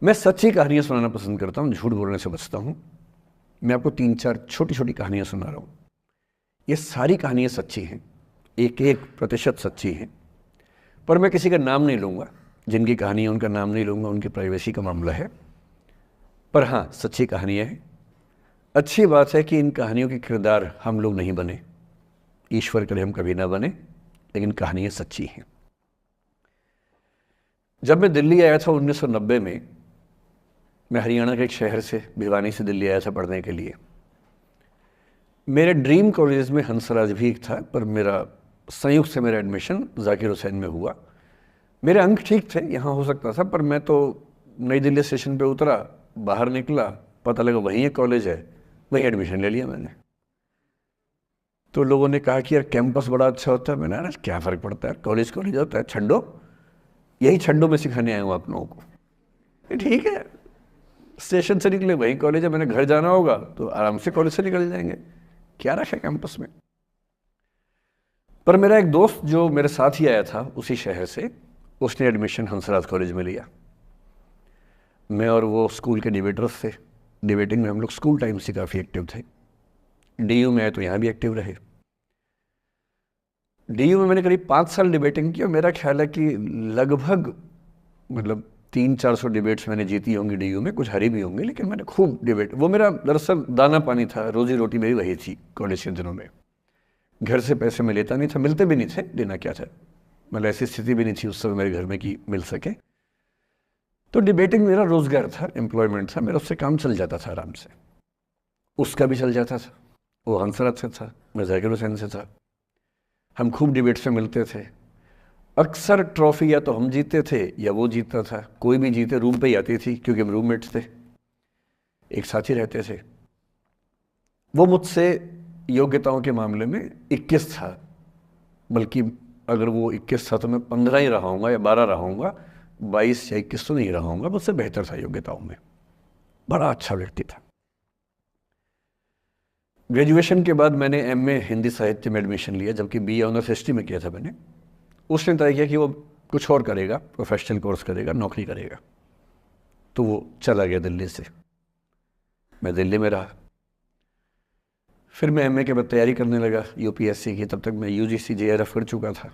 मैं सच्ची कहानियाँ सुनाना पसंद करता हूँ, झूठ बोलने से बचता हूँ। मैं आपको 3-4 छोटी छोटी कहानियाँ सुना रहा हूँ। ये सारी कहानियाँ सच्ची हैं, 1-1% सच्ची हैं, पर मैं किसी का नाम नहीं लूँगा। जिनकी कहानी है उनका नाम नहीं लूँगा, उनकी प्राइवेसी का मामला है। पर हाँ, सच्ची कहानियाँ हैं। अच्छी बात है कि इन कहानियों के किरदार हम लोग नहीं बने, ईश्वर करे हम कभी ना बने, लेकिन कहानियाँ सच्ची हैं। जब मैं दिल्ली आया था 1990 में, मैं हरियाणा के एक शहर से, भिवानी से दिल्ली आया था पढ़ने के लिए। मेरे ड्रीम कॉलेज में हंसराज भी एक था, पर मेरा संयुक्त से मेरा एडमिशन जाकिर हुसैन में हुआ। मेरे अंक ठीक थे, यहाँ हो सकता था, पर मैं तो नई दिल्ली स्टेशन पे उतरा, बाहर निकला, पता लगा वहीं एक कॉलेज है, वहीं एडमिशन ले लिया मैंने। तो लोगों ने कहा कि यार कैंपस बड़ा अच्छा होता है। मैंने यार क्या फ़र्क पड़ता है, कॉलेज कॉलेज होता है, छंडो, यही छंडो में सिखाने आया हूँ आप लोगों को। ठीक है, स्टेशन से निकले वहीं कॉलेज है, मैंने घर जाना होगा तो आराम से कॉलेज से निकल जाएंगे, क्या रखा है कैंपस में। पर मेरा एक दोस्त जो मेरे साथ ही आया था उसी शहर से, उसने एडमिशन हंसराज कॉलेज में लिया। मैं और वो स्कूल के डिबेटर्स थे, डिबेटिंग में हम लोग स्कूल टाइम से काफ़ी एक्टिव थे। डीयू में आए तो यहाँ भी एक्टिव रहे। डीयू में मैंने करीब 5 साल डिबेटिंग की और मेरा ख्याल है कि लगभग 300-400 डिबेट्स मैंने जीती होंगी डीयू में, कुछ हरी भी होंगी, लेकिन मैंने खूब डिबेट, वो मेरा दरअसल दाना पानी था, रोजी रोटी मेरी वही थी कॉलेज के दिनों में। घर से पैसे मैं लेता नहीं था, मिलते भी नहीं थे, देना क्या था, ऐसी स्थिति भी नहीं थी उस समय मेरे घर में कि मिल सके। तो डिबेटिंग मेरा रोजगार था, एम्प्लॉयमेंट था, मेरा उससे काम चल जाता था आराम से। उसका भी चल जाता था, वो हंसराज से था, मैं जाकिर हुसैन से था। हम खूब डिबेट्स में मिलते थे। अक्सर ट्रॉफी या तो हम जीते थे या वो जीतता था, कोई भी जीते रूम पे ही आती थी, क्योंकि हम रूममेट्स थे, एक साथ ही रहते थे। वो मुझसे योग्यताओं के मामले में 21 था, बल्कि अगर वो 21 था तो मैं 15 ही रहा हूँगा या 12 रहा हूँगा, 22 या 21 तो नहीं रहा हूँगा, मुझसे बेहतर था योग्यताओं में, बड़ा अच्छा व्यक्ति था। ग्रेजुएशन के बाद मैंने एमए हिंदी साहित्य में एडमिशन लिया, जबकि बीए ऑनर्स हिस्ट्री में किया था मैंने। उसने तय किया कि वो कुछ और करेगा, प्रोफेशनल कोर्स करेगा, नौकरी करेगा, तो वो चला गया दिल्ली से। मैं दिल्ली में रहा। फिर मैं एमए के बाद तैयारी करने लगा यूपीएससी की। तब तक मैं यूजीसी जेआरएफ कर चुका था।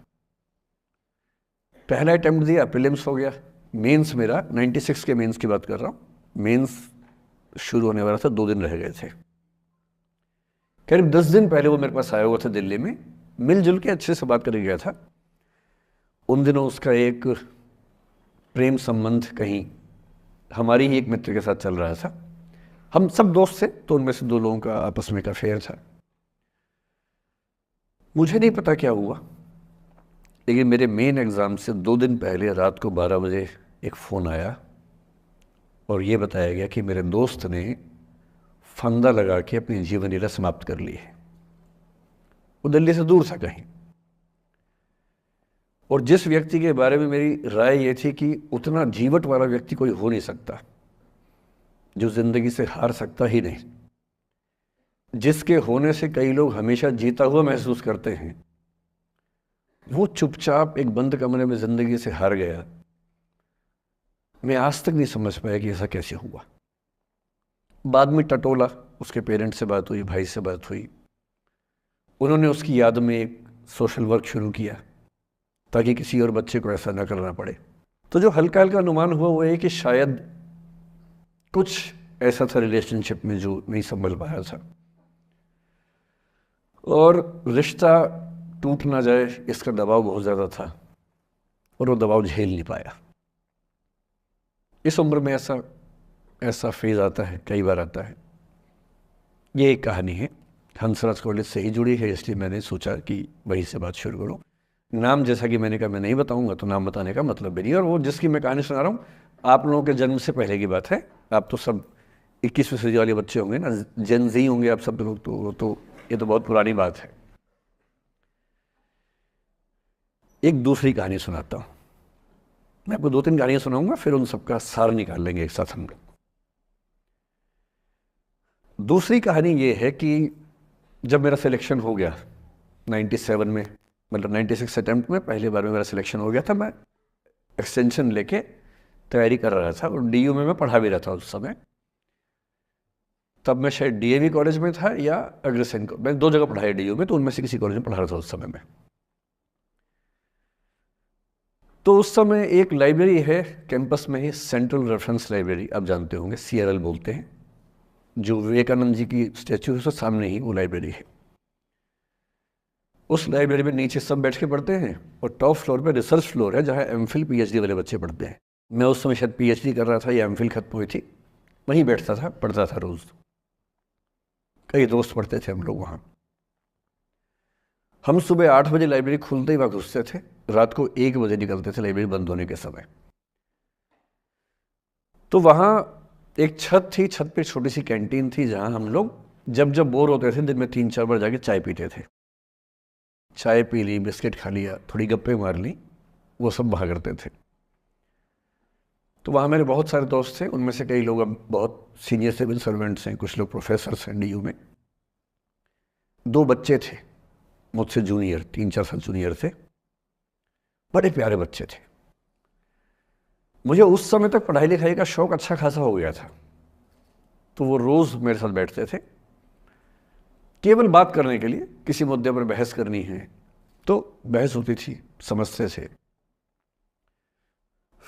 पहला अटेम्प्ट दिया, प्रीलिम्स हो गया। मेंस मेरा 96 के मेंस की बात कर रहा हूँ, मेंस शुरू होने वाला था, 2 दिन रह गए थे। करीब 10 दिन पहले वो मेरे पास आया हुआ था दिल्ली में, मिलजुल के अच्छे से बात करके गया था। उन दिनों उसका एक प्रेम संबंध कहीं हमारी ही एक मित्र के साथ चल रहा था। हम सब दोस्त थे, तो उनमें से 2 लोगों का आपस में का अफेयर था। मुझे नहीं पता क्या हुआ, लेकिन मेरे मेन एग्ज़ाम से 2 दिन पहले रात को 12 बजे एक फ़ोन आया और ये बताया गया कि मेरे दोस्त ने फंदा लगा के अपनी जीवन लीला समाप्त कर ली है। वो दिल्ली से दूर था कहीं, और जिस व्यक्ति के बारे में मेरी राय ये थी कि उतना जीवट वाला व्यक्ति कोई हो नहीं सकता, जो ज़िंदगी से हार सकता ही नहीं, जिसके होने से कई लोग हमेशा जीता हुआ महसूस करते हैं, वो चुपचाप एक बंद कमरे में ज़िंदगी से हार गया। मैं आज तक नहीं समझ पाया कि ऐसा कैसे हुआ। बाद में टटोला, उसके पेरेंट्स से बात हुई, भाई से बात हुई, उन्होंने उसकी याद में एक सोशल वर्क शुरू किया ताकि किसी और बच्चे को ऐसा ना करना पड़े। तो जो हल्का हल्का अनुमान हुआ वो है कि शायद कुछ ऐसा था रिलेशनशिप में जो नहीं संभल पाया था, और रिश्ता टूट ना जाए इसका दबाव बहुत ज़्यादा था, और वो दबाव झेल नहीं पाया। इस उम्र में ऐसा फेज़ आता है, कई बार आता है। ये एक कहानी है, हंसराज कॉलेज से ही जुड़ी है, इसलिए मैंने सोचा कि वहीं से बात शुरू करूँ। नाम जैसा कि मैंने कहा मैं नहीं बताऊंगा, तो नाम बताने का मतलब भी नहीं। और वो जिसकी मैं कहानी सुना रहा हूँ, आप लोगों के जन्म से पहले की बात है। आप तो सब 21वीं सदी वाले बच्चे होंगे ना, जेन ज़ी होंगे आप सब लोग, तो ये तो बहुत पुरानी बात है। एक दूसरी कहानी सुनाता हूँ। मैं आपको 2-3 कहानियाँ सुनाऊंगा, फिर उन सबका सार निकाल लेंगे एक साथ हम लोग। दूसरी कहानी ये है कि जब मेरा सिलेक्शन हो गया 97 में, 96 अटेम्प्ट में पहली बार में मेरा सिलेक्शन हो गया था, मैं एक्सटेंशन लेके तैयारी कर रहा था और डीयू में मैं पढ़ा भी रहा था उस समय। तब मैं शायद डीएवी कॉलेज में था या अग्रसेन को, मैं 2 जगह पढ़ा है डीयू में, तो उनमें से किसी कॉलेज में पढ़ा रहा था उस समय में। तो उस समय एक लाइब्रेरी है कैंपस में ही, सेंट्रल रेफरेंस लाइब्रेरी, आप जानते होंगे, CRL बोलते हैं, जो विवेकानंद जी की स्टैचू है उसके सामने ही वो लाइब्रेरी है। उस लाइब्रेरी में नीचे सब बैठ के पढ़ते हैं और टॉप फ्लोर पे रिसर्च फ्लोर है जहाँ MPhil PhD वाले बच्चे पढ़ते हैं। मैं उस समय शायद PhD कर रहा था या MPhil खत्म हुई थी, वहीं बैठता था, पढ़ता था रोज़। कई दोस्त पढ़ते थे हम लोग वहाँ। हम सुबह 8 बजे लाइब्रेरी खुलते ही वहाँ घुसते थे, रात को 1 बजे निकलते थे लाइब्रेरी बंद होने के समय। तो वहाँ एक छत थी, छत पे छोटी सी कैंटीन थी जहाँ हम लोग जब जब बोर होते थे दिन में 3-4 बार जाके चाय पीते थे। चाय पी ली, बिस्किट खा लिया, थोड़ी गप्पे मार ली, वो सब वहाँ करते थे। तो वहाँ मेरे बहुत सारे दोस्त थे, उनमें से कई लोग अब बहुत सीनियर सिविल सर्वेंट्स हैं, कुछ लोग प्रोफेसर्स हैं डीयू में। 2 बच्चे थे मुझसे जूनियर, 3-4 साल जूनियर थे, बड़े प्यारे बच्चे थे। मुझे उस समय तक पढ़ाई लिखाई का शौक अच्छा खासा हो गया था, तो वो रोज़ मेरे साथ बैठते थे केवल बात करने के लिए, किसी मुद्दे पर बहस करनी है तो बहस होती थी, समझते थे।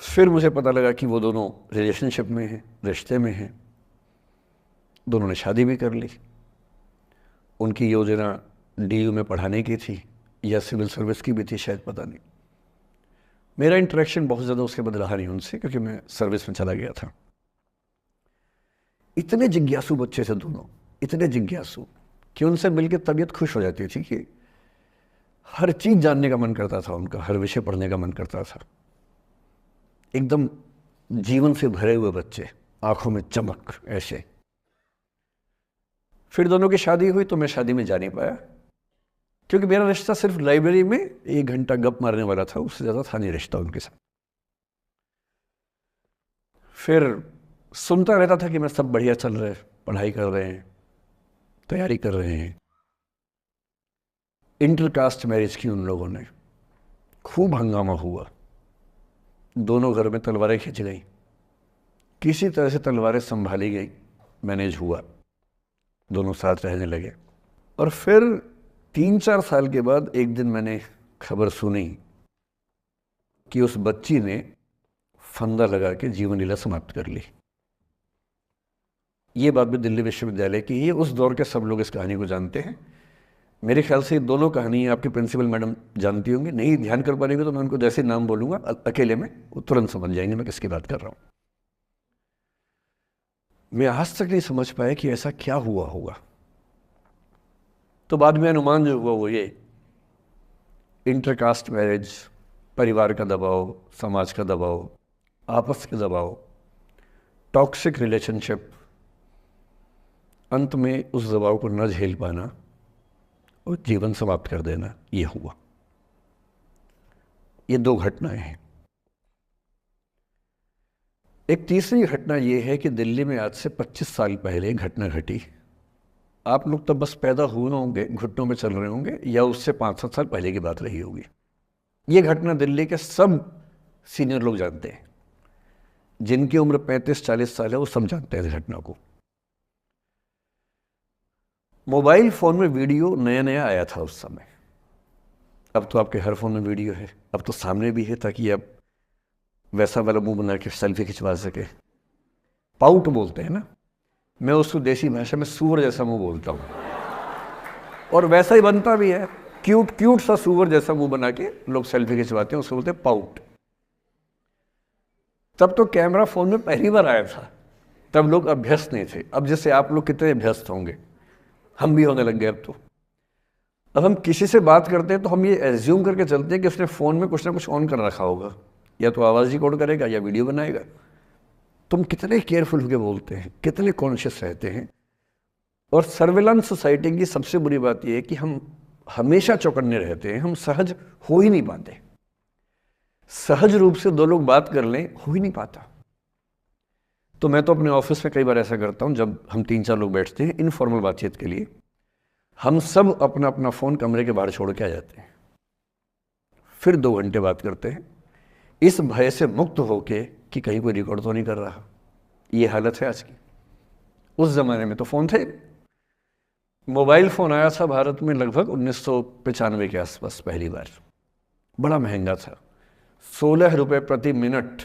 फिर मुझे पता लगा कि वो दोनों रिलेशनशिप में हैं, रिश्ते में हैं, दोनों ने शादी भी कर ली। उनकी योजना डीयू में पढ़ाने की थी या सिविल सर्विस की भी थी शायद, पता नहीं। मेरा इंटरेक्शन बहुत ज़्यादा उसके बाद रहा नहीं उनसे, क्योंकि मैं सर्विस में चला गया था। इतने जिज्ञासु बच्चे थे दोनों, इतने जिज्ञासु कि उनसे मिलकर तबीयत खुश हो जाती थी, कि हर चीज़ जानने का मन करता था उनका, हर विषय पढ़ने का मन करता था। एकदम जीवन से भरे हुए बच्चे, आंखों में चमक ऐसे। फिर दोनों की शादी हुई तो मैं शादी में जा नहीं पाया, क्योंकि मेरा रिश्ता सिर्फ लाइब्रेरी में 1 घंटा गप मारने वाला था, उससे ज़्यादा था नहीं रिश्ता उनके साथ। फिर सुनता रहता था कि मैं सब बढ़िया चल रहा है, पढ़ाई कर रहे हैं, तैयारी कर रहे हैं। इंटरकास्ट मैरिज की उन लोगों ने, खूब हंगामा हुआ, दोनों घर में तलवारें खिंच गई, किसी तरह से तलवारें संभाली गई, मैनेज हुआ, दोनों साथ रहने लगे। और फिर 3-4 साल के बाद एक दिन मैंने खबर सुनी कि उस बच्ची ने फंदा लगा के जीवन लीला समाप्त कर ली। ये बात भी दिल्ली विश्वविद्यालय की है, उस दौर के सब लोग इस कहानी को जानते हैं। मेरे ख्याल से ये दोनों कहानियाँ आपकी प्रिंसिपल मैडम जानती होंगी, नहीं ध्यान कर पाएंगे तो मैं उनको जैसे नाम बोलूँगा अकेले में वो तुरंत समझ जाएंगे मैं किसकी बात कर रहा हूँ। मैं आज तक नहीं समझ पाया कि ऐसा क्या हुआ होगा। तो बाद में अनुमान जो हुआ वो ये, इंटरकास्ट मैरिज, परिवार का दबाव, समाज का दबाव, आपस के दबाव, टॉक्सिक रिलेशनशिप, अंत में उस दबाव को न झेल पाना और जीवन समाप्त कर देना, ये हुआ। ये 2 घटनाएं हैं। एक तीसरी घटना ये है कि दिल्ली में आज से 25 साल पहले घटना घटी। आप लोग तब बस पैदा हुए होंगे, घुटनों में चल रहे होंगे, या उससे 5-7 साल पहले की बात रही होगी। ये घटना दिल्ली के सब सीनियर लोग जानते हैं, जिनकी उम्र 35-40 साल है वो सब जानते हैं इस घटना को। मोबाइल फ़ोन में वीडियो नया नया आया था उस समय, अब तो आपके हर फ़ोन में वीडियो है, अब तो सामने भी है, ताकि आप वैसा वाला मुंह बना के सेल्फी खिंचवा सके। पाउट बोलते हैं ना, मैं उसको देसी भाषा में सूअर जैसा मुंह बोलता हूँ, और वैसा ही बनता भी है, क्यूट क्यूट सा सूअर जैसा मुंह बना के लोग सेल्फी खिंचवाते हैं, उसको बोलते हैं पाउट। तब तो कैमरा फ़ोन में पहली बार आया था, तब लोग अभ्यस्त नहीं थे। अब जैसे आप लोग कितने अभ्यस्त होंगे, हम भी होने लग गए अब तो। अब हम किसी से बात करते हैं तो हम ये एज्यूम करके चलते हैं कि उसने फ़ोन में कुछ ना कुछ ऑन कर रखा होगा, या तो आवाज़ रिकॉर्ड करेगा या वीडियो बनाएगा। तुम कितने केयरफुल होकर बोलते हैं, कितने कॉन्शियस रहते हैं। और सर्विलांस सोसाइटी की सबसे बुरी बात यह है कि हम हमेशा चौकन्ने रहते हैं, हम सहज हो ही नहीं पाते। सहज रूप से 2 लोग बात कर लें, हो ही नहीं पाता। तो मैं तो अपने ऑफिस में कई बार ऐसा करता हूँ, जब हम 3-4 लोग बैठते हैं इनफॉर्मल बातचीत के लिए, हम सब अपना अपना फ़ोन कमरे के बाहर छोड़ के आ जाते हैं, फिर 2 घंटे बात करते हैं, इस भय से मुक्त होके कि कहीं कोई रिकॉर्ड तो नहीं कर रहा। ये हालत है आज की। उस ज़माने में तो फ़ोन थे। मोबाइल फ़ोन आया था भारत में लगभग 1995 के आसपास पहली बार। बड़ा महंगा था, 16 रुपये प्रति मिनट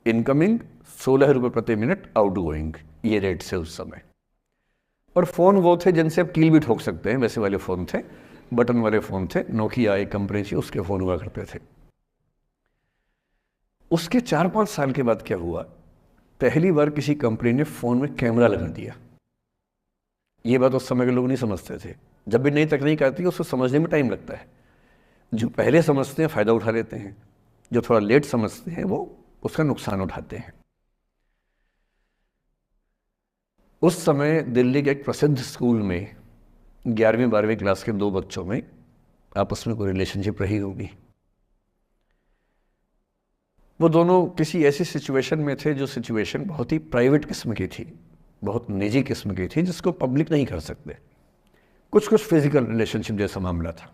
इनकमिंग, 16 रुपये प्रति मिनट आउटगोइंग, ये रेट से उस समय। और फ़ोन वो थे जिनसे आप कील भी ठोक सकते हैं, वैसे वाले फ़ोन थे, बटन वाले फ़ोन थे। नोकिया एक कंपनी थी, उसके फ़ोन हुआ करते थे। उसके 4-5 साल के बाद क्या हुआ, पहली बार किसी कंपनी ने फ़ोन में कैमरा लगा दिया। ये बात उस समय के लोग नहीं समझते थे। जब भी नई तकनीक आती है उसको समझने में टाइम लगता है। जो पहले समझते हैं फ़ायदा उठा लेते हैं, जो थोड़ा लेट समझते हैं वो उसका नुकसान उठाते हैं। उस समय दिल्ली के एक प्रसिद्ध स्कूल में 11वीं-12वीं क्लास के 2 बच्चों में आपस में कोई रिलेशनशिप रही होगी। वो दोनों किसी ऐसी सिचुएशन में थे जो सिचुएशन बहुत ही प्राइवेट किस्म की थी, बहुत निजी किस्म की थी, जिसको पब्लिक नहीं कर सकते। कुछ फिजिकल रिलेशनशिप जैसा मामला था।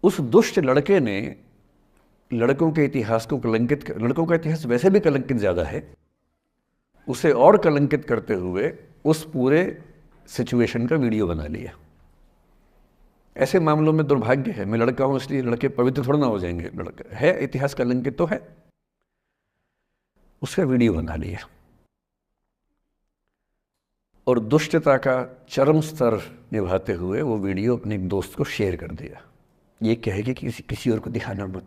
उस दुष्ट लड़के ने लड़कों के इतिहास को कलंकित, लड़कों का इतिहास वैसे भी कलंकित ज़्यादा है, उसे और कलंकित करते हुए उस पूरे सिचुएशन का वीडियो बना लिया। ऐसे मामलों में दुर्भाग्य है, मैं लड़का हूं इसलिए लड़के पवित्र थोड़ा ना हो जाएंगे। लड़का है, इतिहास कलंकित तो है, उसका वीडियो बना लिया और दुष्टता का चरम स्तर निभाते हुए वो वीडियो अपने एक दोस्त को शेयर कर दिया। ये कहे कि किसी और को दिखाना मत,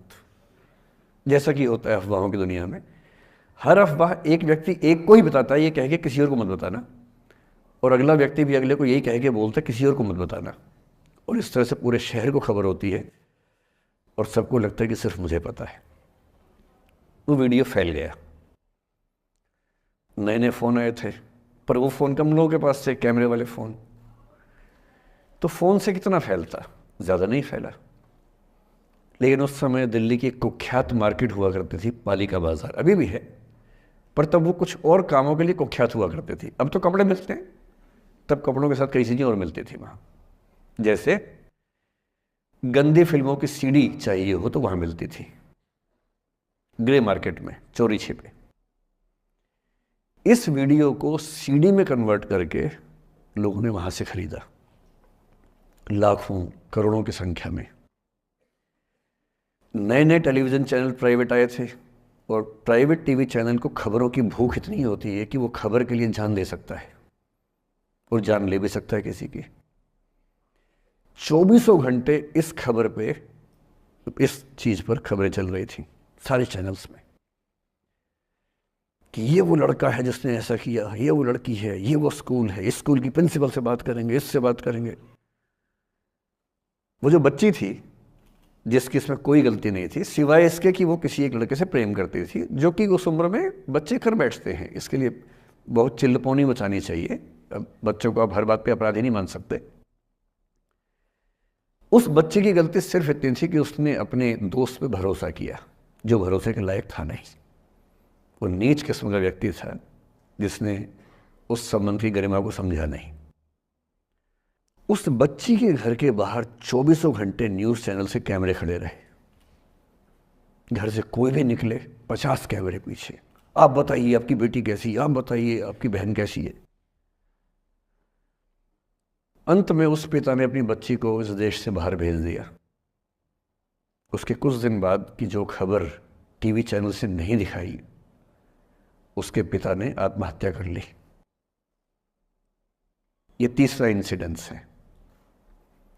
जैसा कि होता है अफवाहों की दुनिया में। हर अफवाह एक व्यक्ति एक को ही बताता है, ये कहे कि किसी और को मत बताना, और अगला व्यक्ति भी अगले को यही कहे कि बोलता है किसी और को मत बताना। और इस तरह से पूरे शहर को खबर होती है और सबको लगता है कि सिर्फ मुझे पता है। वो वीडियो फैल गया। नए नए फ़ोन आए थे, पर वो फ़ोन कम लोगों के पास थे, कैमरे वाले फ़ोन। तो फ़ोन से कितना फैलता, ज़्यादा नहीं फैला। लेकिन उस समय दिल्ली की एक कुख्यात मार्केट हुआ करती थी, पालिका बाज़ार, अभी भी है, पर तब वो कुछ और कामों के लिए कुख्यात हुआ करती थी। अब तो कपड़े मिलते हैं, तब कपड़ों के साथ कई चीज़ें और मिलती थी वहाँ। जैसे गंदी फिल्मों की सीडी चाहिए हो तो वहाँ मिलती थी, ग्रे मार्केट में, चोरी छिपे। इस वीडियो को सीडी में कन्वर्ट करके लोगों ने वहाँ से खरीदा, लाखों करोड़ों की संख्या में। नए नए टेलीविज़न चैनल प्राइवेट आए थे, और प्राइवेट टीवी चैनल को खबरों की भूख इतनी होती है कि वो खबर के लिए जान दे सकता है और जान ले भी सकता है किसी की। 24 घंटे इस खबर पे, इस चीज़ पर खबरें चल रही थी सारे चैनल्स में कि ये वो लड़का है जिसने ऐसा किया, ये वो लड़की है, ये वो स्कूल है, इस स्कूल की प्रिंसिपल से बात करेंगे, इससे बात करेंगे। वो जो बच्ची थी जिसकी इसमें कोई गलती नहीं थी, सिवाय इसके कि वो किसी एक लड़के से प्रेम करती थी, जो कि उस उम्र में बच्चे कर बैठते हैं। इसके लिए बहुत चिल्लपौनी मचानी चाहिए। बच्चों को आप हर बात पे अपराधी नहीं मान सकते। उस बच्चे की गलती सिर्फ इतनी थी कि उसने अपने दोस्त पे भरोसा किया, जो भरोसे के लायक था नहीं। वो नीच किस्म का व्यक्ति था जिसने उस संबंध की गरिमा को समझा नहीं। उस बच्ची के घर के बाहर 24 घंटे न्यूज़ चैनल से कैमरे खड़े रहे। घर से कोई भी निकले 50 कैमरे पीछे, आप बताइए आपकी बेटी कैसी है, आप बताइए आपकी बहन कैसी है। अंत में उस पिता ने अपनी बच्ची को इस देश से बाहर भेज दिया। उसके कुछ दिन बाद की जो खबर टीवी चैनल से नहीं दिखाई, उसके पिता ने आत्महत्या कर ली। ये तीसरा इंसिडेंस है।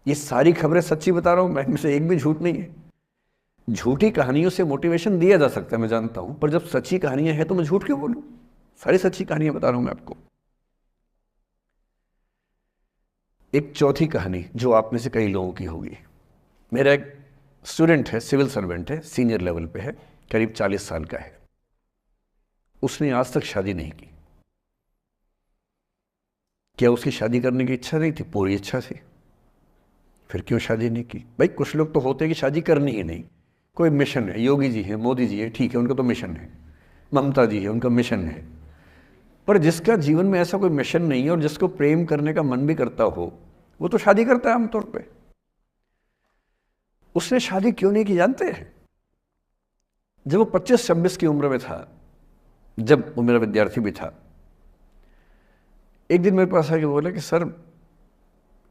ये सारी खबरें सच्ची बता रहा हूं मैं, इनमें से एक भी झूठ नहीं है। झूठी कहानियों से मोटिवेशन दिया जा सकता है, मैं जानता हूं, पर जब सच्ची कहानियां हैं तो मैं झूठ क्यों बोलूं? सारी सच्ची कहानियां बता रहा हूं मैं आपको। एक चौथी कहानी जो आप में से कई लोगों की होगी। मेरा एक स्टूडेंट है, सिविल सर्वेंट है, सीनियर लेवल पे है, करीब 40 साल का है। उसने आज तक शादी नहीं की। क्या उसकी शादी करने की इच्छा नहीं थी? पूरी इच्छा थी। फिर क्यों शादी नहीं की? भाई कुछ लोग तो होते हैं कि शादी करनी ही नहीं, कोई मिशन है। योगी जी हैं, मोदी जी हैं, ठीक है, उनका तो मिशन है। ममता जी है, उनका मिशन है। पर जिसका जीवन में ऐसा कोई मिशन नहीं है और जिसको प्रेम करने का मन भी करता हो, वो तो शादी करता है आमतौर पे। उसने शादी क्यों नहीं की जानते हैं? जब वो 25-26 की उम्र में था, जब वो मेरा विद्यार्थी भी था, एक दिन मेरे पास आके बोला कि सर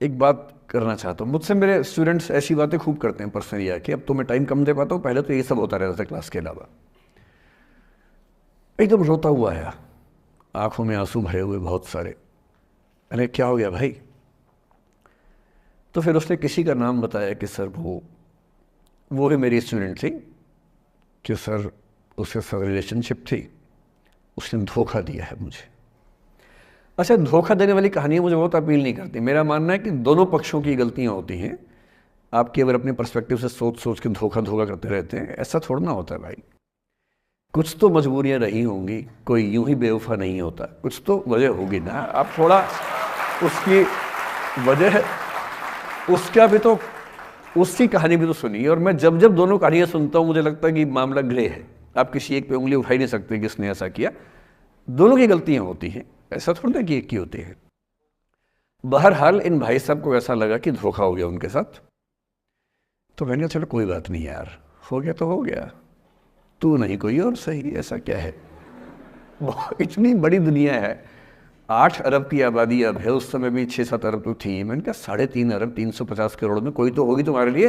एक बात करना चाहता हूँ। मुझसे मेरे स्टूडेंट्स ऐसी बातें खूब करते हैं पर्सनली आके, अब तो मैं टाइम कम दे पाता हूँ, पहले तो ये सब होता रहता था क्लास के अलावा। एकदम रोता हुआ आया, आंखों में आंसू भरे हुए बहुत सारे। अरे क्या हो गया भाई? तो फिर उसने किसी का नाम बताया कि सर वो भी मेरी स्टूडेंट थी, कि सर उसके साथ रिलेशनशिप थी, उसने धोखा दिया है मुझे। अच्छा, धोखा देने वाली कहानियाँ मुझे बहुत अपील नहीं करती। मेरा मानना है कि दोनों पक्षों की गलतियाँ होती हैं। आप केवल अपने पर्सपेक्टिव से सोच सोच के धोखा करते रहते हैं, ऐसा थोड़ा ना होता है भाई। कुछ तो मजबूरियाँ रही होंगी, कोई यूं ही बेवफा नहीं होता, कुछ तो वजह होगी ना। आप थोड़ा उसकी वजह, उसका भी तो, उसकी कहानी भी तो सुनिए। और मैं जब जब दोनों कहानियाँ सुनता हूँ मुझे लगता है कि मामला ग्रे है। आप किसी एक पे उंगली उठा ही नहीं सकते कि इसने ऐसा किया। दोनों की गलतियाँ होती हैं, ऐसा थोड़ा ना कि एक की होती है। बहरहाल इन भाई साहब को ऐसा लगा कि धोखा हो गया उनके साथ। तो मैंने कहा चलो कोई बात नहीं यार, हो गया तो हो गया, तू नहीं कोई और सही, ऐसा क्या है। इतनी बड़ी दुनिया है, 8 अरब की आबादी अब है, उस समय भी 6-7 अरब तो थी। मैंने कहा 3.5 अरब 350 करोड़ में कोई तो होगी तुम्हारे लिए,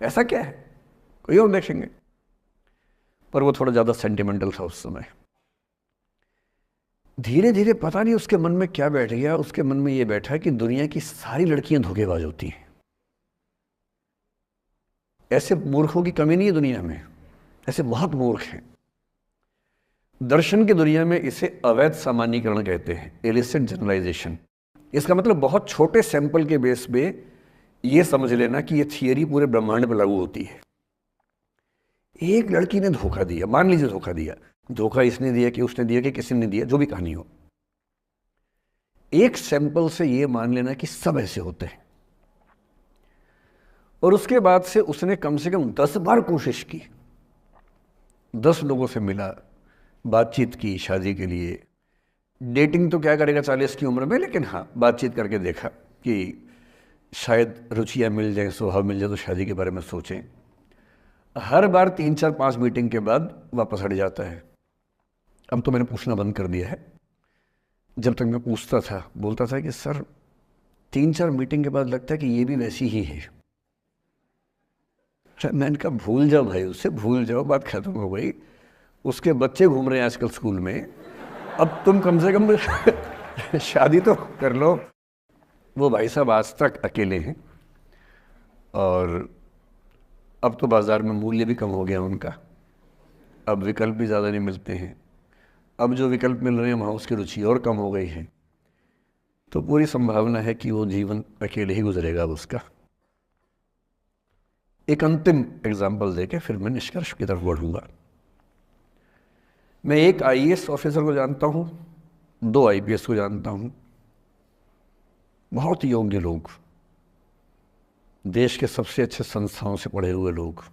ऐसा क्या है, कोई और देखेंगे। पर वो थोड़ा ज़्यादा सेंटिमेंटल था उस समय। धीरे धीरे पता नहीं उसके मन में क्या बैठ गया, उसके मन में ये बैठा कि दुनिया की सारी लड़कियां धोखेबाज होती हैं। ऐसे मूर्खों की कमी नहीं है दुनिया में, ऐसे बहुत मूर्ख हैं। दर्शन की दुनिया में इसे अवैध सामान्यीकरण कहते हैं, इलिसिट जनरलाइजेशन। इसका मतलब बहुत छोटे सैंपल के बेस पे ये समझ लेना कि ये थियरी पूरे ब्रह्मांड पर लागू होती है। एक लड़की ने धोखा दिया, मान लीजिए धोखा दिया, धोखा इसने दिया कि उसने दिया कि किसी ने दिया, जो भी कहानी हो, एक सैंपल से ये मान लेना कि सब ऐसे होते हैं। और उसके बाद से उसने कम से कम 10 बार कोशिश की, 10 लोगों से मिला, बातचीत की शादी के लिए। डेटिंग तो क्या करेगा 40 की उम्र में, लेकिन हाँ बातचीत करके देखा कि शायद रुचियाँ मिल जाएं, स्वभाव मिल जाए तो शादी के बारे में सोचें। हर बार 3-4-5 मीटिंग के बाद वापस हट जाता है। अब तो मैंने पूछना बंद कर दिया है। जब तक मैं पूछता था, बोलता था कि सर 3-4 मीटिंग के बाद लगता है कि ये भी वैसी ही है। मैंने कहा भूल जाओ भाई, उससे भूल जाओ, बात खत्म हो गई। उसके बच्चे घूम रहे हैं आजकल स्कूल में, अब तुम कम से कम शादी तो कर लो। वो भाई साहब आज तक अकेले हैं, और अब तो बाज़ार में मूल्य भी कम हो गया उनका, अब विकल्प भी ज़्यादा नहीं मिलते हैं। अब जो विकल्प मिल रहे हैं वहाँ उसकी रुचि और कम हो गई है। तो पूरी संभावना है कि वो जीवन अकेले ही गुजरेगा अब उसका। एक अंतिम एग्जाम्पल देके फिर मैं निष्कर्ष की तरफ बढ़ूंगा। मैं एक आईएएस ऑफिसर को जानता हूँ, 2 आईपीएस को जानता हूँ, बहुत योग्य लोग, देश के सबसे अच्छे संस्थाओं से पढ़े हुए लोग,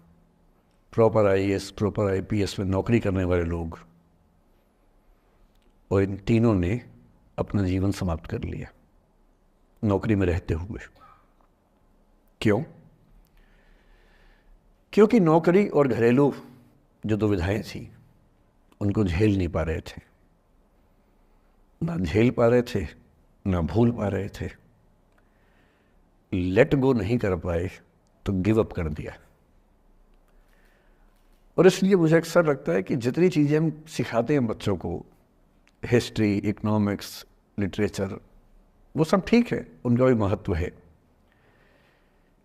प्रॉपर आईएएस प्रॉपर आईपीएस में नौकरी करने वाले लोग, और इन तीनों ने अपना जीवन समाप्त कर लिया नौकरी में रहते हुए। क्यों? क्योंकि नौकरी और घरेलू जो दुविधाएं थी उनको झेल नहीं पा रहे थे, ना झेल पा रहे थे, ना भूल पा रहे थे। लेट गो नहीं कर पाए तो गिव अप कर दिया। और इसलिए मुझे अक्सर लगता है कि जितनी चीज़ें हम सिखाते हैं बच्चों को, हिस्ट्री, इकोनॉमिक्स, लिटरेचर, वो सब ठीक है, उनका भी महत्व है।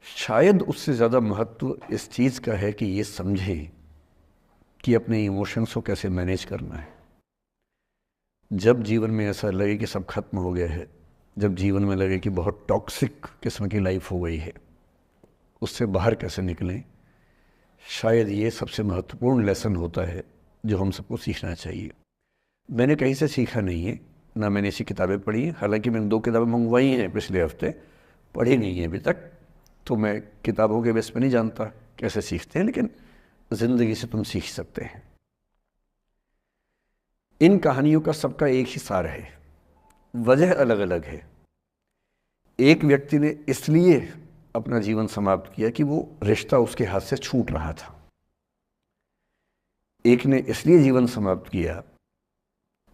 शायद उससे ज़्यादा महत्व इस चीज़ का है कि ये समझें कि अपने इमोशंस को कैसे मैनेज करना है। जब जीवन में ऐसा लगे कि सब खत्म हो गया है, जब जीवन में लगे कि बहुत टॉक्सिक किस्म की लाइफ हो गई है, उससे बाहर कैसे निकलें, शायद ये सबसे महत्वपूर्ण लेसन होता है जो हम सबको सीखना चाहिए। मैंने कहीं से सीखा नहीं है, ना मैंने ऐसी किताबें पढ़ी हैं। हालांकि मैंने 2 किताबें मंगवाई हैं पिछले हफ्ते, पढ़ी नहीं है अभी तक, तो मैं किताबों के बेस पे नहीं जानता कैसे सीखते हैं, लेकिन ज़िंदगी से तुम सीख सकते हैं। इन कहानियों का सबका एक ही सार है, वजह अलग अलग है। एक व्यक्ति ने इसलिए अपना जीवन समाप्त किया कि वो रिश्ता उसके हाथ से छूट रहा था। एक ने इसलिए जीवन समाप्त किया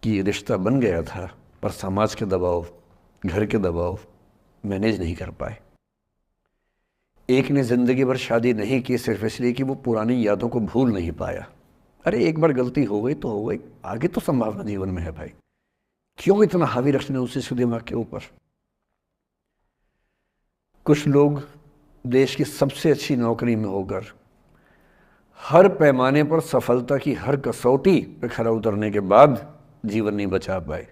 कि रिश्ता बन गया था पर समाज के दबाव, घर के दबाव मैनेज नहीं कर पाए। एक ने ज़िंदगी भर शादी नहीं की सिर्फ इसलिए कि वो पुरानी यादों को भूल नहीं पाया। अरे एक बार गलती हो गई तो हो गई, आगे तो संभावना जीवन में है भाई, क्यों इतना हावी रखना उसी दिमाग के ऊपर। कुछ लोग देश की सबसे अच्छी नौकरी में होकर हर पैमाने पर सफलता की हर कसौटी पर खरा उतरने के बाद जीवन नहीं बचा पाए,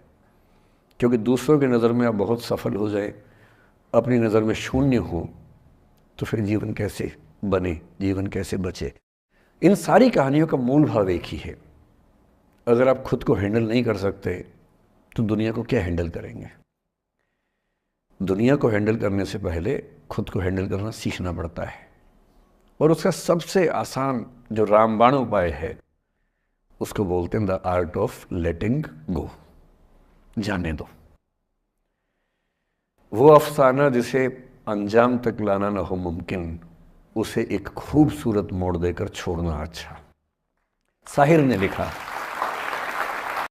क्योंकि दूसरों की नज़र में आप बहुत सफल हो जाए, अपनी नज़र में शून्य हो, तो फिर जीवन कैसे बने, जीवन कैसे बचे। इन सारी कहानियों का मूल भाव एक ही है, अगर आप खुद को हैंडल नहीं कर सकते तो दुनिया को क्या हैंडल करेंगे। दुनिया को हैंडल करने से पहले खुद को हैंडल करना सीखना पड़ता है, और उसका सबसे आसान जो रामबाण उपाय है उसको बोलते हैं द आर्ट ऑफ लेटिंग गो, जाने दो। वो अफसाना जिसे अंजाम तक लाना ना हो मुमकिन, उसे एक खूबसूरत मोड़ देकर छोड़ना अच्छा। साहिर ने लिखा,